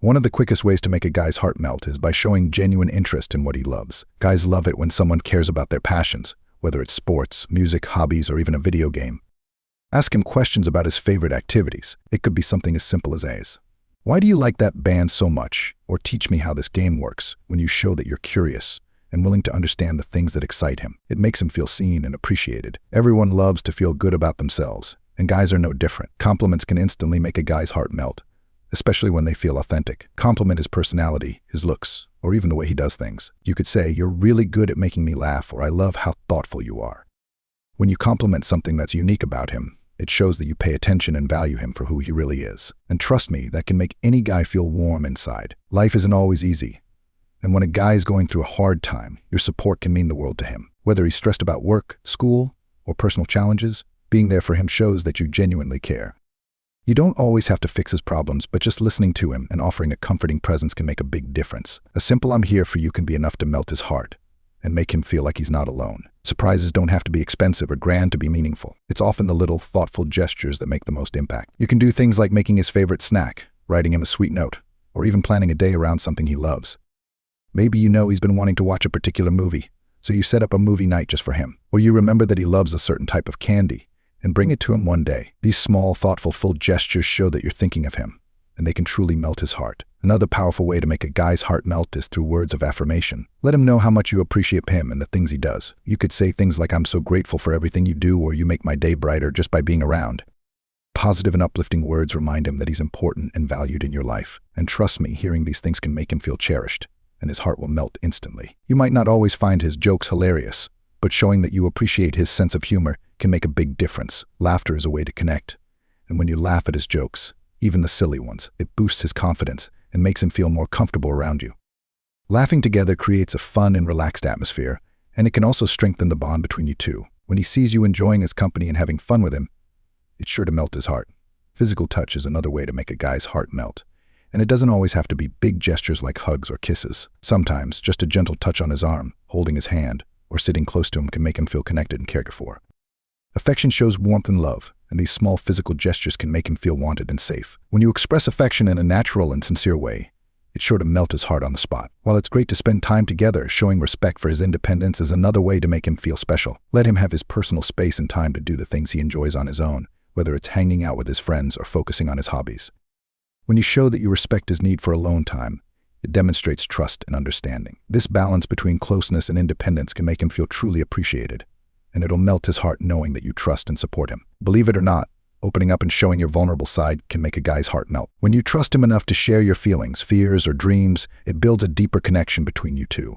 One of the quickest ways to make a guy's heart melt is by showing genuine interest in what he loves. Guys love it when someone cares about their passions, whether it's sports, music, hobbies, or even a video game. Ask him questions about his favorite activities. It could be something as simple as, "Why do you like that band so much?" Or "Teach me how this game works." When you show that you're curious and willing to understand the things that excite him, it makes him feel seen and appreciated. Everyone loves to feel good about themselves, and guys are no different. Compliments can instantly make a guy's heart melt, especially when they feel authentic. Compliment his personality, his looks, or even the way he does things. You could say, "You're really good at making me laugh," or "I love how thoughtful you are." When you compliment something that's unique about him, it shows that you pay attention and value him for who he really is. And trust me, that can make any guy feel warm inside. Life isn't always easy. And when a guy is going through a hard time, your support can mean the world to him. Whether he's stressed about work, school, or personal challenges, being there for him shows that you genuinely care. You don't always have to fix his problems, but just listening to him and offering a comforting presence can make a big difference. A simple "I'm here for you" can be enough to melt his heart and make him feel like he's not alone. Surprises don't have to be expensive or grand to be meaningful. It's often the little, thoughtful gestures that make the most impact. You can do things like making his favorite snack, writing him a sweet note, or even planning a day around something he loves. Maybe you know he's been wanting to watch a particular movie, so you set up a movie night just for him. Or you remember that he loves a certain type of candy and bring it to him one day. These small, thoughtful, full gestures show that you're thinking of him, and they can truly melt his heart. Another powerful way to make a guy's heart melt is through words of affirmation. Let him know how much you appreciate him and the things he does. You could say things like, "I'm so grateful for everything you do," or "You make my day brighter just by being around." Positive and uplifting words remind him that he's important and valued in your life. And trust me, hearing these things can make him feel cherished, and his heart will melt instantly. You might not always find his jokes hilarious, but showing that you appreciate his sense of humor can make a big difference. Laughter is a way to connect. And when you laugh at his jokes, even the silly ones, it boosts his confidence and makes him feel more comfortable around you. Laughing together creates a fun and relaxed atmosphere, and it can also strengthen the bond between you two. When he sees you enjoying his company and having fun with him, it's sure to melt his heart. Physical touch is another way to make a guy's heart melt. And it doesn't always have to be big gestures like hugs or kisses. Sometimes, just a gentle touch on his arm, holding his hand, or sitting close to him can make him feel connected and cared for. Affection shows warmth and love, and these small physical gestures can make him feel wanted and safe. When you express affection in a natural and sincere way, it's sure to melt his heart on the spot. While it's great to spend time together, showing respect for his independence is another way to make him feel special. Let him have his personal space and time to do the things he enjoys on his own, whether it's hanging out with his friends or focusing on his hobbies. When you show that you respect his need for alone time, it demonstrates trust and understanding. This balance between closeness and independence can make him feel truly appreciated, and it'll melt his heart knowing that you trust and support him. Believe it or not, opening up and showing your vulnerable side can make a guy's heart melt. When you trust him enough to share your feelings, fears, or dreams, it builds a deeper connection between you two.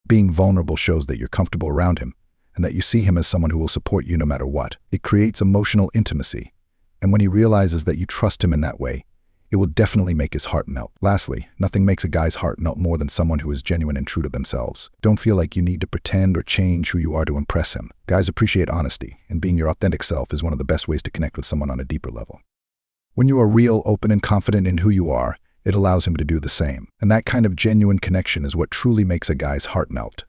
Being vulnerable shows that you're comfortable around him, and that you see him as someone who will support you no matter what. It creates emotional intimacy, and when he realizes that you trust him in that way, it will definitely make his heart melt. Lastly, nothing makes a guy's heart melt more than someone who is genuine and true to themselves. Don't feel like you need to pretend or change who you are to impress him. Guys appreciate honesty, and being your authentic self is one of the best ways to connect with someone on a deeper level. When you are real, open, and confident in who you are, it allows him to do the same. And that kind of genuine connection is what truly makes a guy's heart melt.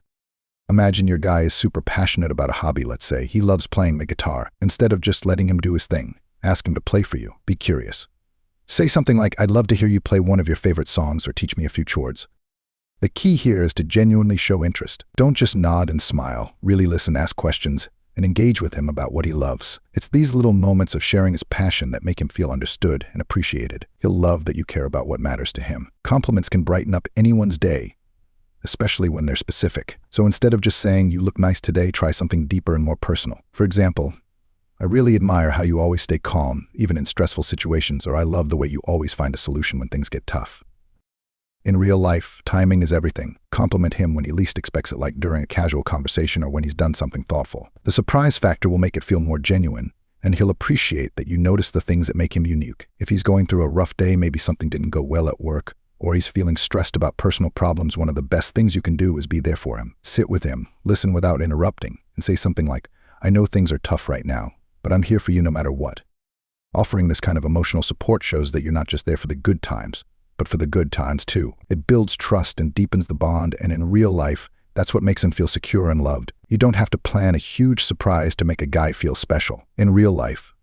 Imagine your guy is super passionate about a hobby, let's say. He loves playing the guitar. Instead of just letting him do his thing, ask him to play for you. Be curious. Say something like, "I'd love to hear you play one of your favorite songs or teach me a few chords." The key here is to genuinely show interest. Don't just nod and smile. Really listen, ask questions, and engage with him about what he loves. It's these little moments of sharing his passion that make him feel understood and appreciated. He'll love that you care about what matters to him. Compliments can brighten up anyone's day, especially when they're specific. So instead of just saying, "You look nice today," try something deeper and more personal. For example, "I really admire how you always stay calm, even in stressful situations," or "I love the way you always find a solution when things get tough." In real life, timing is everything. Compliment him when he least expects it, like during a casual conversation or when he's done something thoughtful. The surprise factor will make it feel more genuine, and he'll appreciate that you notice the things that make him unique. If he's going through a rough day, maybe something didn't go well at work, or he's feeling stressed about personal problems, one of the best things you can do is be there for him. Sit with him, listen without interrupting, and say something like, "I know things are tough right now, but I'm here for you no matter what." Offering this kind of emotional support shows that you're not just there for the good times, but for the good times too. It builds trust and deepens the bond, and in real life, that's what makes him feel secure and loved. You don't have to plan a huge surprise to make a guy feel special. In real life,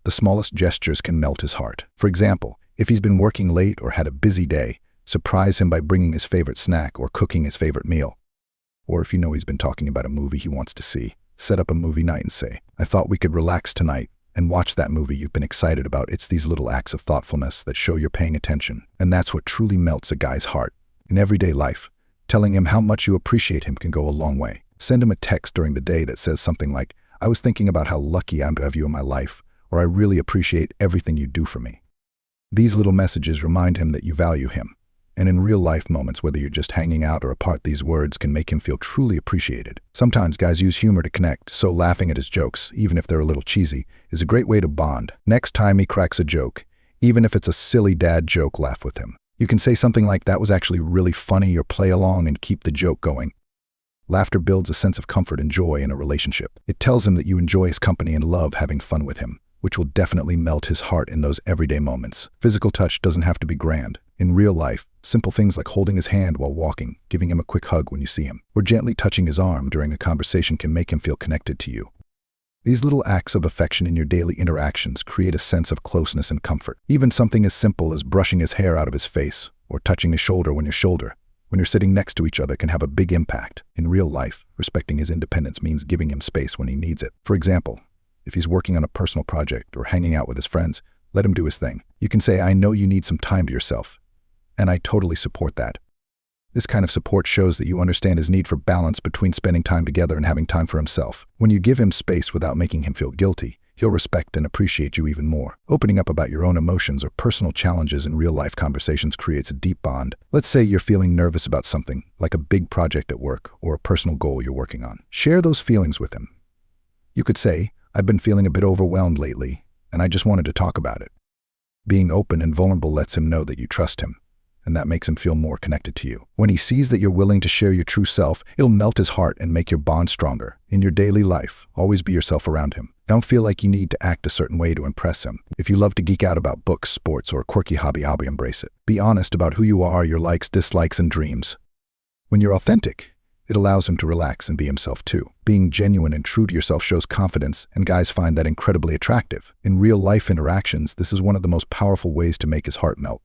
the smallest gestures can melt his heart. For example, If he's been working late or had a busy day, surprise him by bringing his favorite snack or cooking his favorite meal. Or if you know he's been talking about a movie he wants to see, set up a movie night and say, "I thought we could relax tonight and watch that movie you've been excited about." It's these little acts of thoughtfulness that show you're paying attention. And that's what truly melts a guy's heart. In everyday life, telling him how much you appreciate him can go a long way. Send him a text during the day that says something like, "I was thinking about how lucky I am to have you in my life," or "I really appreciate everything you do for me." These little messages remind him that you value him. And in real-life moments, whether you're just hanging out or apart, these words can make him feel truly appreciated. Sometimes guys use humor to connect, so laughing at his jokes, even if they're a little cheesy, is a great way to bond. Next time he cracks a joke, even if it's a silly dad joke, laugh with him. You can say something like, "That was actually really funny," or play along and keep the joke going. Laughter builds a sense of comfort and joy in a relationship. It tells him that you enjoy his company and love having fun with him, which will definitely melt his heart in those everyday moments. Physical touch doesn't have to be grand. In real life, simple things like holding his hand while walking, giving him a quick hug when you see him, or gently touching his arm during a conversation can make him feel connected to you. These little acts of affection in your daily interactions create a sense of closeness and comfort. Even something as simple as brushing his hair out of his face or touching his shoulder when you're sitting next to each other can have a big impact. In real life, respecting his independence means giving him space when he needs it. For example, if he's working on a personal project or hanging out with his friends, let him do his thing. You can say, "I know you need some time to yourself, and I totally support that." This kind of support shows that you understand his need for balance between spending time together and having time for himself. When you give him space without making him feel guilty, he'll respect and appreciate you even more. Opening up about your own emotions or personal challenges in real-life conversations creates a deep bond. Let's say you're feeling nervous about something, like a big project at work or a personal goal you're working on. Share those feelings with him. You could say, "I've been feeling a bit overwhelmed lately, and I just wanted to talk about it." Being open and vulnerable lets him know that you trust him, and that makes him feel more connected to you. When he sees that you're willing to share your true self, it'll melt his heart and make your bond stronger. In your daily life, always be yourself around him. Don't feel like you need to act a certain way to impress him. If you love to geek out about books, sports, or a quirky hobby, embrace it. Be honest about who you are, your likes, dislikes, and dreams. When you're authentic, it allows him to relax and be himself too. Being genuine and true to yourself shows confidence, and guys find that incredibly attractive. In real-life interactions, this is one of the most powerful ways to make his heart melt.